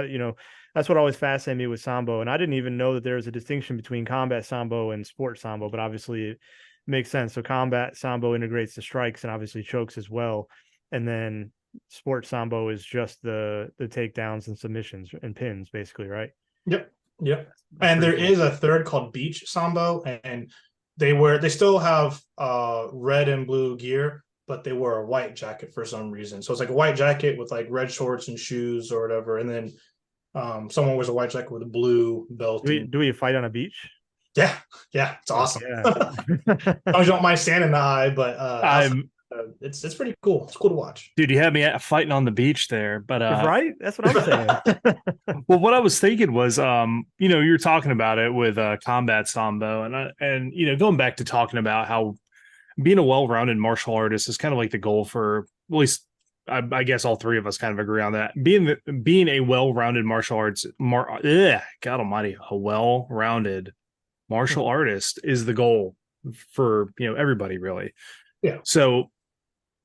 that's what always fascinated me with sambo. And I didn't even know that there's a distinction between combat sambo and sport sambo, but obviously it makes sense. So combat sambo integrates the strikes and obviously chokes as well, and then sport sambo is just the takedowns and submissions and pins, basically, right? Yep. And there is a third called beach sambo, and they still have red and blue gear, but they wear a white jacket for some reason. So it's like a white jacket with like red shorts and shoes or whatever. And then someone wears a white jacket with a blue belt. Do we fight on a beach? Yeah. It's awesome. Yeah. I don't mind standing in the eye, but it's pretty cool. It's cool to watch. Dude, you had me fighting on the beach there, but right? That's what I'm saying. Well, what I was thinking was, you're talking about it with combat sambo, and going back to talking about how being a well-rounded martial artist is kind of like the goal for, at least I guess all 3 of us kind of agree on that. Being a well-rounded martial arts, God Almighty, a well-rounded martial artist is the goal for everybody, really. Yeah. So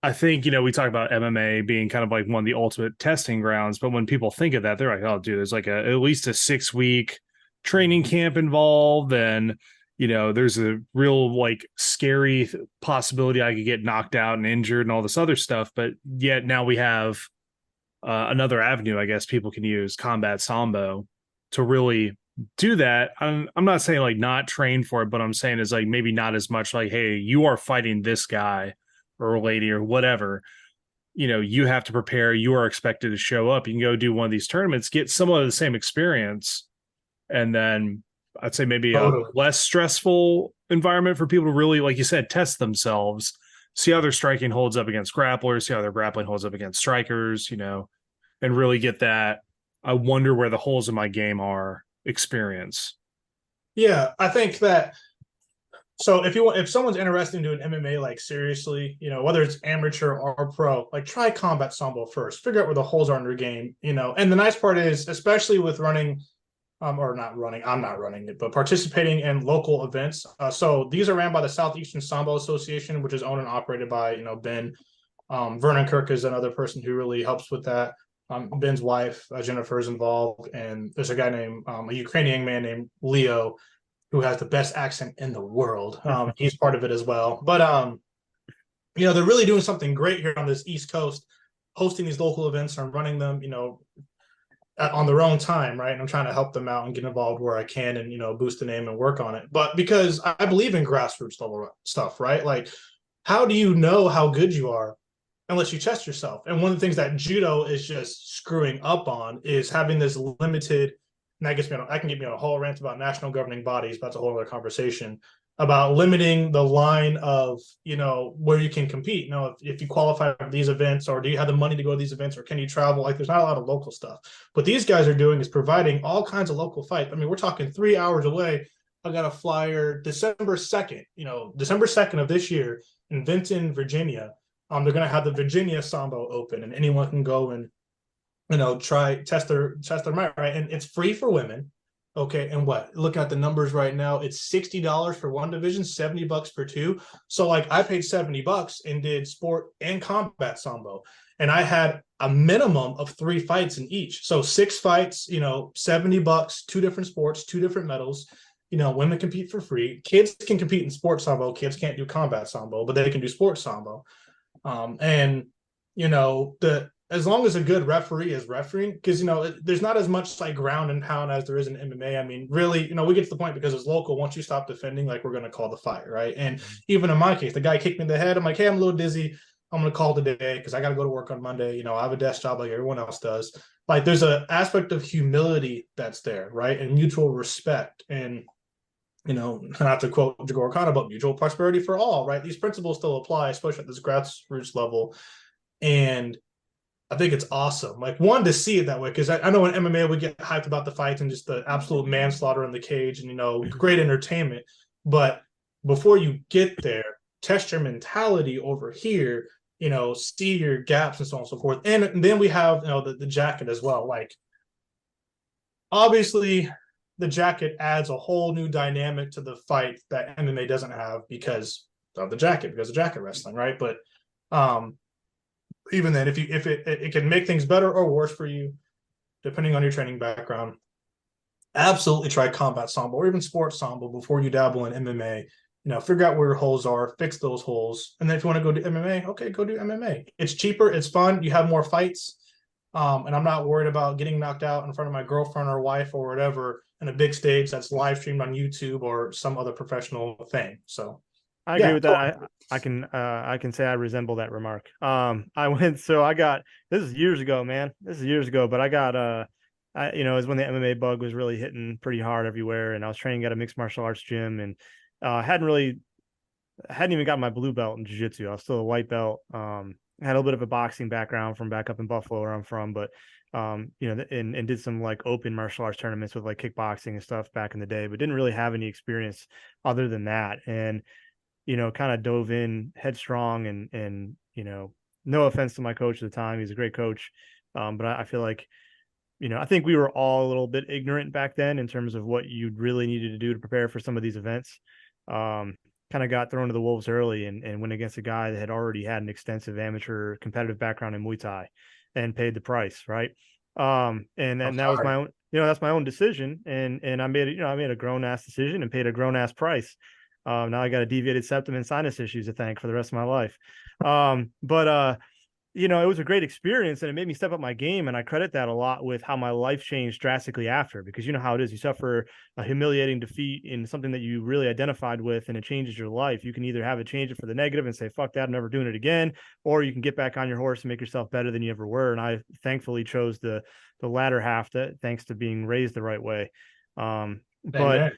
I think, we talk about MMA being kind of like one of the ultimate testing grounds, but when people think of that, they're like, oh, dude, there's like at least a 6-week training camp involved. And, there's a real like scary possibility I could get knocked out and injured and all this other stuff. But yet now we have another avenue, I guess people can use, combat sambo, to really do that. I'm not saying like not train for it, but I'm saying is like maybe not as much like, hey, you are fighting this guy or a lady or whatever, you have to prepare, you are expected to show up. You can go do one of these tournaments, get somewhat of the same experience, and then I'd say maybe a less stressful environment for people to really, like you said, test themselves, see how their striking holds up against grapplers, see how their grappling holds up against strikers, and really get that I wonder where the holes in my game are experience. Yeah, I think that. So if someone's interested in doing MMA like seriously, whether it's amateur or pro, like try combat sambo first. Figure out where the holes are in your game, And the nice part is, especially with running, or not running, I'm not running it, but participating in local events. So these are ran by the Southeastern Sambo Association, which is owned and operated by Ben. Vernon Kirk is another person who really helps with that. Ben's wife Jennifer is involved, and there's a guy named a Ukrainian man named Leo, who has the best accent in the world. He's part of it as well. But, they're really doing something great here on this East Coast, hosting these local events and running them, on their own time, right? And I'm trying to help them out and get involved where I can and, boost the name and work on it. But because I believe in grassroots level stuff, right? Like, how do you know how good you are unless you test yourself. And one of the things that judo is just screwing up on is having this limited, and that gets me on, I can get me on a whole rant about national governing bodies, but that's a whole other conversation about limiting the line of, where you can compete. If you qualify for these events, or do you have the money to go to these events, or can you travel? Like, there's not a lot of local stuff. What these guys are doing is providing all kinds of local fights. I mean, we're talking 3 hours away. I got a flyer December 2nd, December 2nd of this year in Vinton, Virginia. They're going to have the Virginia Sambo open, and anyone can go and try test their might, right? And it's free for women. Okay, and what? Look at the numbers right now. It's $60 for one division, $70 for two. So like, I paid $70 and did sport and combat sambo, and I had a minimum of 3 fights in each. So 6 fights, $70, 2 different sports, 2 different medals. Women compete for free. Kids can compete in sports sambo. Kids can't do combat sambo, but they can do sports sambo. And the as long as a good referee is refereeing, because there's not as much like ground and pound as there is in MMA. I mean, really, we get to the point because it's local. Once you stop defending, like, we're going to call the fight, right? And even in my case, the guy kicked me in the head. I'm like, hey, I'm a little dizzy. I'm going to call today because I got to go to work on Monday. I have a desk job like everyone else does. Like, there's an aspect of humility that's there, right? And mutual respect. And not to quote Jagor Khan, but mutual prosperity for all, right? These principles still apply, especially at this grassroots level. And I think it's awesome. Like, one, to see it that way, because I know in MMA we get hyped about the fights and just the absolute manslaughter in the cage and, great entertainment. But before you get there, test your mentality over here, see your gaps and so on and so forth. And then we have, the jacket as well. Like, obviously, the jacket adds a whole new dynamic to the fight that MMA doesn't have because of the jacket, because of jacket wrestling, right? But even then, if it can make things better or worse for you, depending on your training background, absolutely try combat sambo or even sports sambo before you dabble in MMA. Figure out where your holes are, fix those holes, and then if you want to go do MMA, okay, go do MMA. It's cheaper, it's fun, you have more fights, and I'm not worried about getting knocked out in front of my girlfriend or wife or whatever in a big stage that's live streamed on YouTube or some other professional thing. So I agree with that. I can say I resemble that remark. I went, so I got, this is years ago, man. This is years ago, but I got it was when the MMA bug was really hitting pretty hard everywhere, and I was training at a mixed martial arts gym, and hadn't even got my blue belt in jiu-jitsu. I was still a white belt. Had a little bit of a boxing background from back up in Buffalo where I'm from, but and did some like open martial arts tournaments with like kickboxing and stuff back in the day, but didn't really have any experience other than that. And kind of dove in headstrong and no offense to my coach at the time. He's a great coach. But I feel like, I think we were all a little bit ignorant back then in terms of what you really needed to do to prepare for some of these events. Kind of got thrown to the wolves early and went against a guy that had already had an extensive amateur competitive background in Muay Thai and paid the price. Right. And that was my own, that's my own decision. And I made a grown ass decision and paid a grown ass price. Now I got a deviated septum and sinus issues to thank for the rest of my life. But it was a great experience and it made me step up my game. And I credit that a lot with how my life changed drastically after, because you know how it is. You suffer a humiliating defeat in something that you really identified with and it changes your life. You can either have it change it for the negative and say, fuck that, I'm never doing it again. Or you can get back on your horse and make yourself better than you ever were. And I thankfully chose the latter half, thanks to being raised the right way. But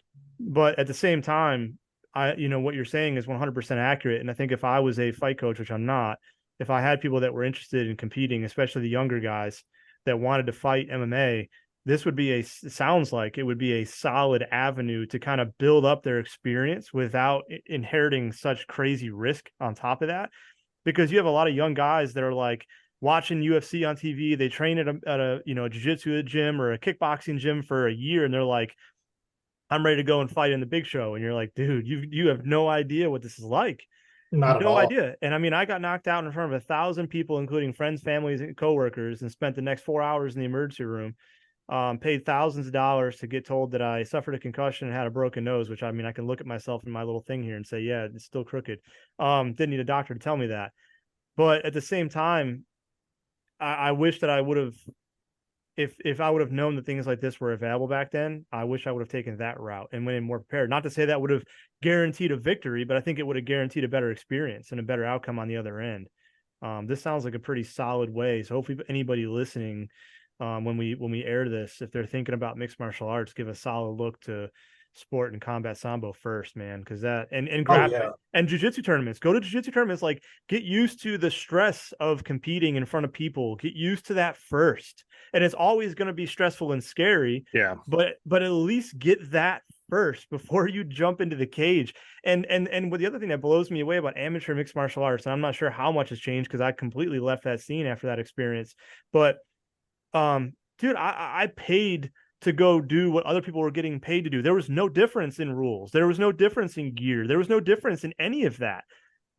at the same time, what you're saying is 100% accurate. And I think if I was a fight coach, which I'm not, if I had people that were interested in competing, especially the younger guys that wanted to fight MMA, this would be sounds like it would be a solid avenue to kind of build up their experience without inheriting such crazy risk on top of that. Because you have a lot of young guys that are like watching UFC on TV. They train at a jiu-jitsu gym or a kickboxing gym for a year. And they're like, I'm ready to go and fight in the big show. And you're like, dude, you have no idea what this is like. Not no idea. And I mean, I got knocked out in front of 1,000 people, including friends, families, and coworkers, and spent the next 4 hours in the emergency room. Paid thousands of dollars to get told that I suffered a concussion and had a broken nose, which I mean, I can look at myself in my little thing here and say, yeah, it's still crooked. Didn't need a doctor to tell me that. But at the same time, I wish that I would have, if I would have known that things like this were available back then, I wish I would have taken that route and went in more prepared. Not to say that would have guaranteed a victory, but I think it would have guaranteed a better experience and a better outcome on the other end. This sounds like a pretty solid way. So hopefully anybody listening, when we air this, if they're thinking about mixed martial arts, give a solid look to sport and combat sambo first, man. Because that and Oh grab yeah. and jiu-jitsu tournaments. Go to jiu-jitsu tournaments. Like, get used to the stress of competing in front of people. Get used to that first. And it's always going to be stressful and scary. Yeah. But at least get that first before you jump into the cage. And with the other thing that blows me away about amateur mixed martial arts, and I'm not sure how much has changed because I completely left that scene after that experience, but dude, I paid to go do what other people were getting paid to do. There was no difference in rules. There was no difference in gear. There was no difference in any of that.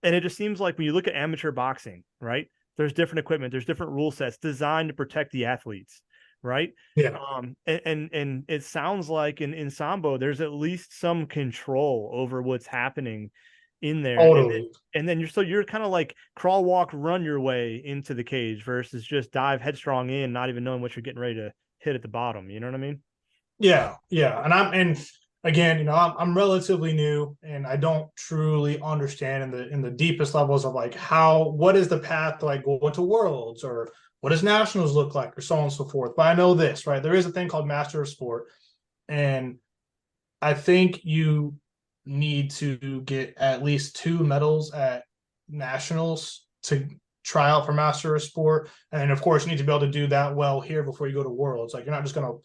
And it just seems like when you look at amateur boxing, right? There's different equipment, there's different rule sets designed to protect the athletes, right? Yeah. And it sounds like in Sambo, there's at least some control over what's happening in there. Totally. And then you're kind of like crawl, walk, run your way into the cage versus just dive headstrong in, not even knowing what you're getting ready to hit at the bottom. You know what I mean? Yeah, yeah. And again, I'm relatively new and I don't truly understand in the deepest levels of like what is the path to like go into worlds, or what does nationals look like, or so on and so forth. But I know this, right? There is a thing called Master of Sport, and I think you need to get at least 2 medals at nationals to try out for Master of Sport. And of course, you need to be able to do that well here before you go to worlds. Like, you're not just I'm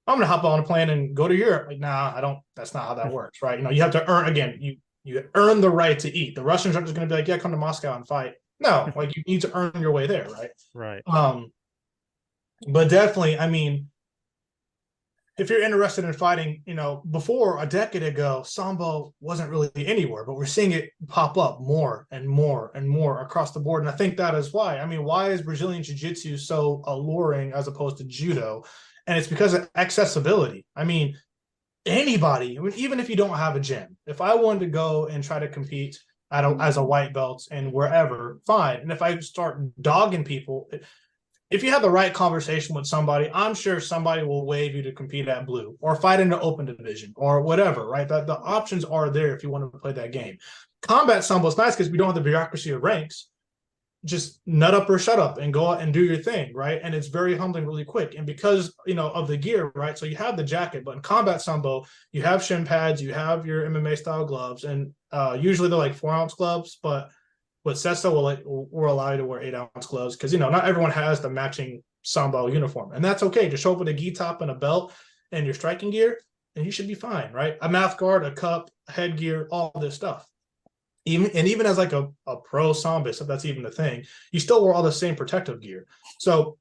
gonna hop on a plane and go to Europe. Like, nah, I don't. That's not how that works, right? You have to earn, again. You earn the right to eat. The Russians aren't just gonna be like, yeah, come to Moscow and fight. No, like, you need to earn your way there, right? Right. But definitely, I mean, if you're interested in fighting, before a decade ago, Sambo wasn't really anywhere, but we're seeing it pop up more and more and more across the board. And I think that is why. I mean, why is Brazilian Jiu-Jitsu so alluring as opposed to Judo? And it's because of accessibility. I mean, anybody, even if you don't have a gym, if I wanted to go and try to compete as a white belt and wherever, fine. And if I start dogging people, if you have the right conversation with somebody, I'm sure somebody will waive you to compete at blue or fight in the open division or whatever, right? The options are there if you want to play that game. Combat Sambo is nice because we don't have the bureaucracy of ranks. Just nut up or shut up and go out and do your thing, right? And it's very humbling really quick. And because, of the gear, right? So you have the jacket, but in Combat Sambo, you have shin pads, you have your MMA style gloves, and usually they're like 4-ounce gloves, but with CESA, we're allowed to wear 8-ounce gloves because, not everyone has the matching Sambo uniform. And that's okay. Just show up with a gi top and a belt and your striking gear, and you should be fine, right? A mouth guard, a cup, headgear, all this stuff. Even as like a pro Sambist, if that's even a thing, you still wear all the same protective gear. So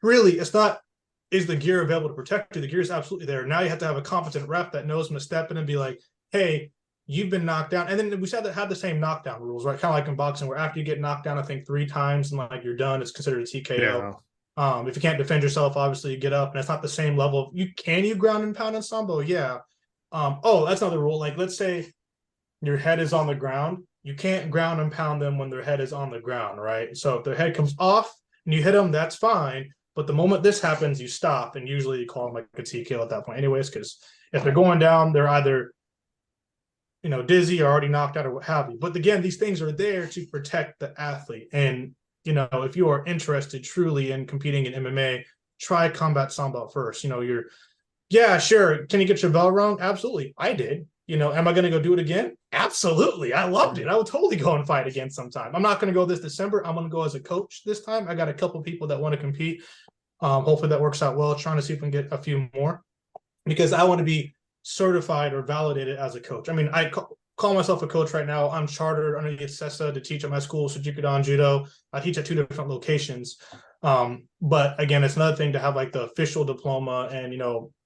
really, it's not, is the gear available to protect you? The gear is absolutely there. Now you have to have a competent ref that knows when to step in and be like, hey, you've been knocked down. And then we said that had the same knockdown rules, right? Kind of like in boxing, where after you get knocked down, I think 3 times and like you're done, it's considered a TKO. Yeah. If you can't defend yourself, obviously you get up, and it's not the same level of you ground and pound in Sambo? Yeah. That's another rule. Like, let's say your head is on the ground. You can't ground and pound them when their head is on the ground, right? So if their head comes off and you hit them, that's fine. But the moment this happens, you stop, and usually you call them like a TKO at that point anyways, because if they're going down, they're either dizzy or already knocked out or what have you. But again, these things are there to protect the athlete. And, if you are interested truly in competing in MMA, try Combat Sambo first. Yeah, sure. Can you get your bell rung? Absolutely. I did. Am I going to go do it again? Absolutely. I loved it. I would totally go and fight again sometime. I'm not going to go this December. I'm going to go as a coach this time. I got a couple people that want to compete. Hopefully that works out well. Trying to see if we can get a few more, because I want to be certified or validated as a coach. I mean, I call myself a coach right now. I'm chartered underneath CESA to teach at my school, Jiujitsu Judo. I teach at 2 different locations. But again, it's another thing to have like the official diploma. And,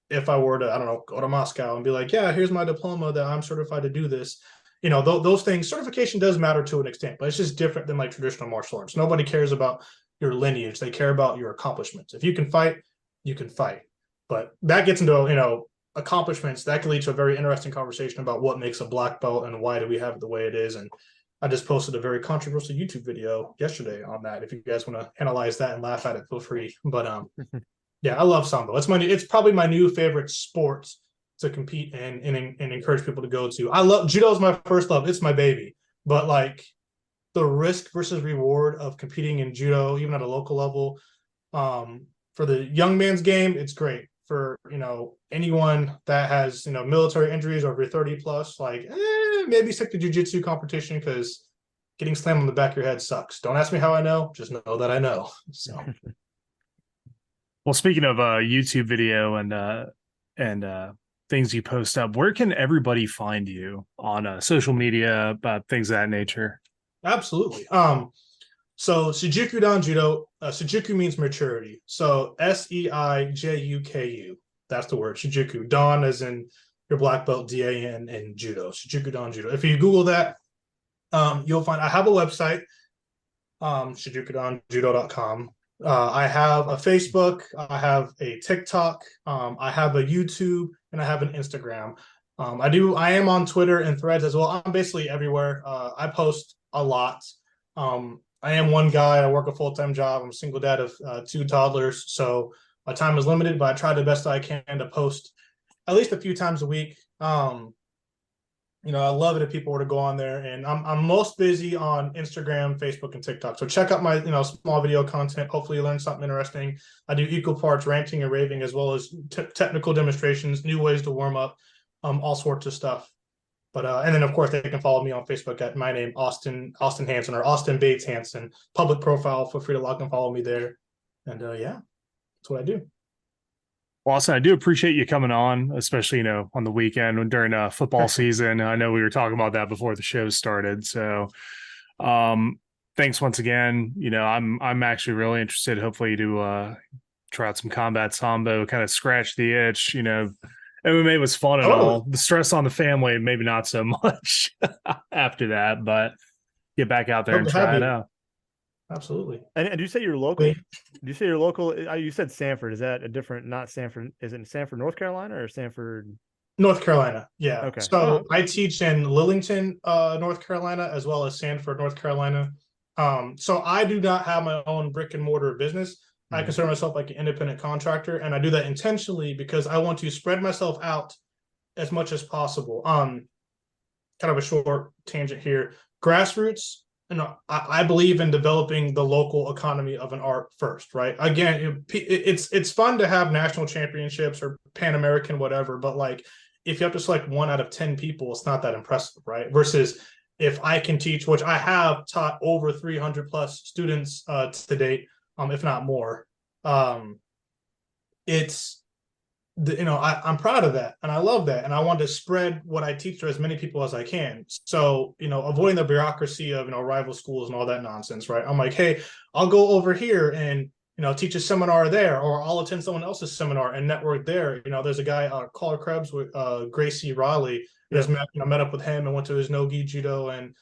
if I were to, I don't know, go to Moscow and be like, yeah, here's my diploma that I'm certified to do this. Those things, certification does matter to an extent, but it's just different than like traditional martial arts. Nobody cares about your lineage. They care about your accomplishments. If you can fight, you can fight. But that gets into, accomplishments. That can lead to a very interesting conversation about what makes a black belt and why do we have it the way it is. And I just posted a very controversial YouTube video yesterday on that. If you guys want to analyze that and laugh at it, feel free. But yeah, I love Sambo. It's probably my new favorite sport to compete in and encourage people to go to. I love Judo is my first love. It's my baby. But like, the risk versus reward of competing in judo, even at a local level. For the young man's game, it's great. For anyone that has military injuries, or if you're 30 plus, like maybe stick to jiu-jitsu competition, because getting slammed on the back of your head sucks. Don't ask me how I know, just know that I know. So Well, speaking of YouTube video and things you post up, where can everybody find you on social media, things of that nature? absolutely. So Shijuku Dan Judo, Shijuku means maturity. So Seijuku, that's the word, Shijuku. Dan as in your black belt, Dan, and Judo, Shijuku Dan Judo. If you Google that, you'll find I have a website, shijukudanjudo.com. I have a Facebook, I have a TikTok, I have a YouTube, and I have an Instagram. I am on Twitter and Threads as well. I'm basically everywhere. I post a lot. I am one guy. I work a full-time job. I'm a single dad of 2 toddlers, so my time is limited, but I try the best I can to post at least a few times a week. I love it if people were to go on there, and I'm most busy on Instagram, Facebook, and TikTok. So check out my small video content. Hopefully you learn something interesting. I do equal parts ranting and raving, as well as technical demonstrations, new ways to warm up, all sorts of stuff. But and then of course they can follow me on Facebook at my name, Austin Hansen, or Austin Bates Hansen. Public profile. Feel free to log and follow me there. And yeah, that's what I do. Well, Austin, I do appreciate you coming on, especially on the weekend during football season. I know we were talking about that before the show started. So thanks once again. I'm actually really interested, hopefully, to try out some combat sambo, kind of scratch the itch. MMA was fun and all. The stress on the family, maybe not so much after that, but get back out there and try it out. Absolutely. And do you say you're local? Do you say you're local? You said Sanford. Is that a different, not Sanford? Is it in Sanford, North Carolina, or Sanford? North Carolina. Yeah. Okay. So I teach in Lillington, North Carolina, as well as Sanford, North Carolina. So I do not have my own brick and mortar business. I consider myself like an independent contractor, and I do that intentionally because I want to spread myself out as much as possible. Kind of a short tangent here. Grassroots, I believe in developing the local economy of an art first, right? Again, it's fun to have national championships or Pan American, whatever, but like if you have to select 1 out of 10 people, it's not that impressive, right? Versus if I can teach, which I have taught over 300 plus students to date, if not more. I'm proud of that, and I love that, and I want to spread what I teach to as many people as I can. So, avoiding the bureaucracy of rival schools and all that nonsense, right? I'm like, hey, I'll go over here and teach a seminar there, or I'll attend someone else's seminar and network there. There's a guy, Caller Krebs, with Gracie Raleigh. Just met up with him and went to his no-gi judo, and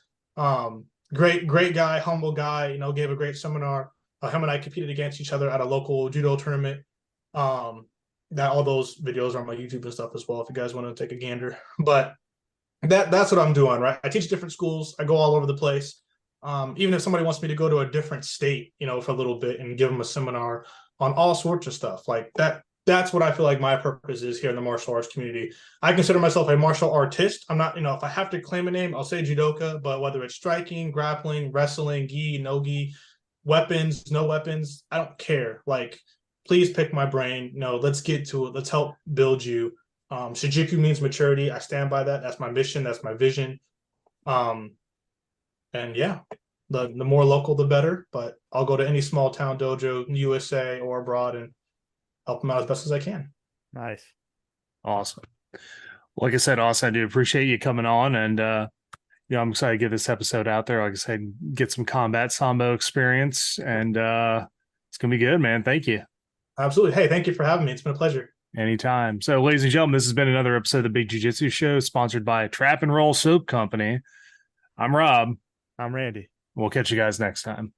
great guy, humble guy. Gave a great seminar. Him and I competed against each other at a local judo tournament. That all those videos are on my YouTube and stuff as well, if you guys want to take a gander. But that's what I'm doing, right? I teach different schools. I go all over the place. Even if somebody wants me to go to a different state, for a little bit and give them a seminar on all sorts of stuff like that. That's what I feel like my purpose is here in the martial arts community. I consider myself a martial artist. I'm not, if I have to claim a name, I'll say judoka, but whether it's striking, grappling, wrestling, gi, no gi, weapons, no weapons, I don't care. Like, please pick my brain. No, let's get to it. Let's help build you. Shijuku means maturity. I stand by that. That's my mission. That's my vision. And yeah, the more local, the better. But I'll go to any small town dojo, USA or abroad, and help them out as best as I can. Nice. Awesome. Like I said, Austin, I do appreciate you coming on, and I'm excited to get this episode out there. Like I said, get some combat sambo experience, and it's gonna be good, man. Thank you. Absolutely. Hey, thank you for having me. It's been a pleasure. Anytime. So, ladies and gentlemen, this has been another episode of the Big Jiu-Jitsu Show, sponsored by Trap and Roll Soap Company. I'm Rob. I'm Randy. We'll catch you guys next time.